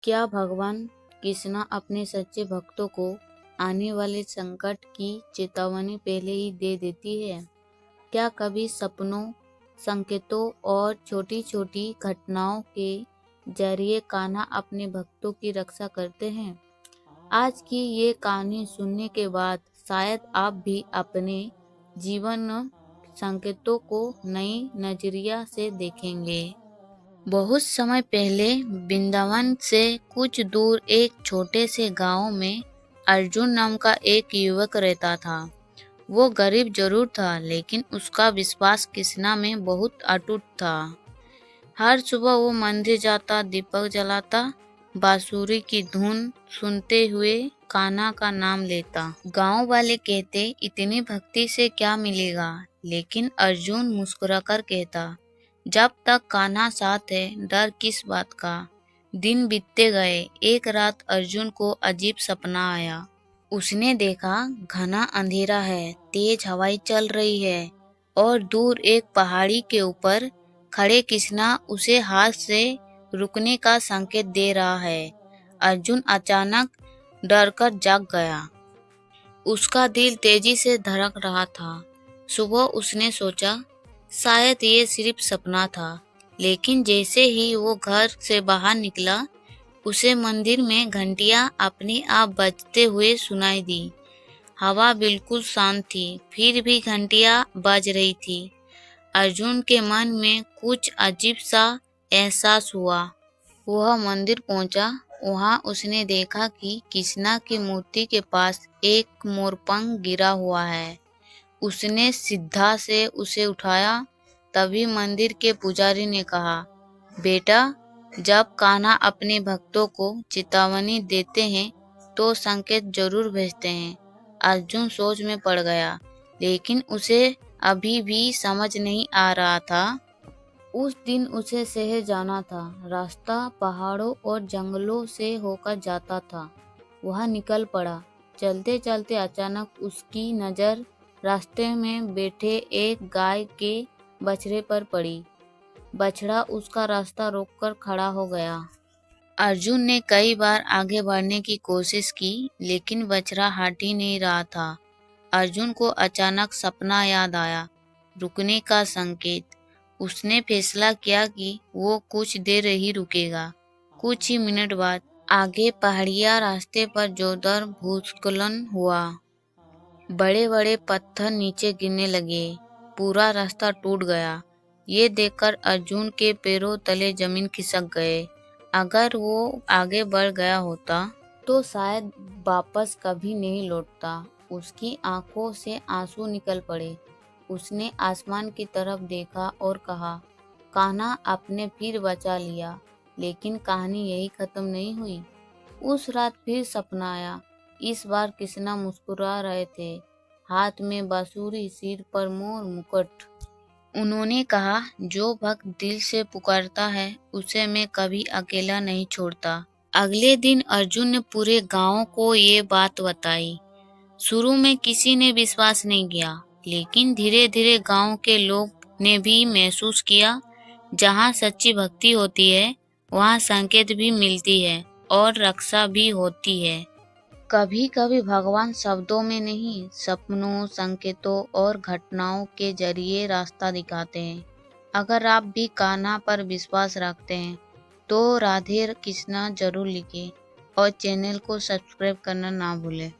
क्या भगवान कृष्णा अपने सच्चे भक्तों को आने वाले संकट की चेतावनी पहले ही दे देती है? क्या कभी सपनों, संकेतों और छोटी छोटी घटनाओं के जरिए कान्हा अपने भक्तों की रक्षा करते हैं? आज की ये कहानी सुनने के बाद शायद आप भी अपने जीवन संकेतों को नई नजरिया से देखेंगे। बहुत समय पहले वृंदावन से कुछ दूर एक छोटे से गांव में अर्जुन नाम का एक युवक रहता था। वो गरीब जरूर था, लेकिन उसका विश्वास कृष्णा में बहुत अटूट था। हर सुबह वो मंदिर जाता, दीपक जलाता, बांसुरी की धुन सुनते हुए कान्हा का नाम लेता। गांव वाले कहते, इतनी भक्ति से क्या मिलेगा, लेकिन अर्जुन मुस्कुराकर कहता, जब तक कान्हा साथ है डर किस बात का। दिन बीतते गए। एक रात अर्जुन को अजीब सपना आया। उसने देखा घना अंधेरा है, तेज हवाएं चल रही है और दूर एक पहाड़ी के ऊपर खड़े कृष्णा उसे हाथ से रुकने का संकेत दे रहा है। अर्जुन अचानक डरकर जाग गया। उसका दिल तेजी से धड़क रहा था। सुबह उसने सोचा शायद ये सिर्फ सपना था, लेकिन जैसे ही वो घर से बाहर निकला, उसे मंदिर में घंटियां अपने आप बजते हुए सुनाई दी। हवा बिल्कुल शांत थी, फिर भी घंटियां बज रही थी। अर्जुन के मन में कुछ अजीब सा एहसास हुआ। वह मंदिर पहुंचा। वहां उसने देखा कि कृष्णा की मूर्ति के पास एक मोरपंख गिरा हुआ है। उसने सीधा से उसे उठाया। तभी मंदिर के पुजारी ने कहा, बेटा, जब कान्हा अपने भक्तों को चेतावनी देते हैं तो संकेत जरूर भेजते हैं। अर्जुन सोच में पड़ गया, लेकिन उसे अभी भी समझ नहीं आ रहा था। उस दिन उसे शहर जाना था। रास्ता पहाड़ों और जंगलों से होकर जाता था। वह निकल पड़ा। चलते चलते अचानक उसकी नज़र रास्ते में बैठे एक गाय के बछड़े पर पड़ी। बछड़ा उसका रास्ता रोककर खड़ा हो गया। अर्जुन ने कई बार आगे बढ़ने की कोशिश की, लेकिन बछड़ा हट ही नहीं रहा था। अर्जुन को अचानक सपना याद आया, रुकने का संकेत। उसने फैसला किया कि वो कुछ देर ही रुकेगा। कुछ ही मिनट बाद आगे पहाड़िया रास्ते पर जोरदार भूस्खलन हुआ। बड़े बड़े पत्थर नीचे गिरने लगे। पूरा रास्ता टूट गया। ये देखकर अर्जुन के पैरों तले जमीन खिसक गए। अगर वो आगे बढ़ गया होता तो शायद वापस कभी नहीं लौटता। उसकी आंखों से आंसू निकल पड़े। उसने आसमान की तरफ देखा और कहा, कान्हा आपने फिर बचा लिया। लेकिन कहानी यही खत्म नहीं हुई। उस रात फिर सपना आया। इस बार कृष्णा मुस्कुरा रहे थे, हाथ में बांसुरी, सिर पर मोर मुकुट। उन्होंने कहा, जो भक्त दिल से पुकारता है उसे मैं कभी अकेला नहीं छोड़ता। अगले दिन अर्जुन ने पूरे गांव को ये बात बताई। शुरू में किसी ने विश्वास नहीं किया, लेकिन धीरे धीरे गांव के लोग ने भी महसूस किया, जहां सच्ची भक्ति होती है वहां संकेत भी मिलती है और रक्षा भी होती है। कभी कभी भगवान शब्दों में नहीं, सपनों, संकेतों और घटनाओं के जरिए रास्ता दिखाते हैं। अगर आप भी कान्हा पर विश्वास रखते हैं तो राधे कृष्णा जरूर लिखें और चैनल को सब्सक्राइब करना ना भूलें।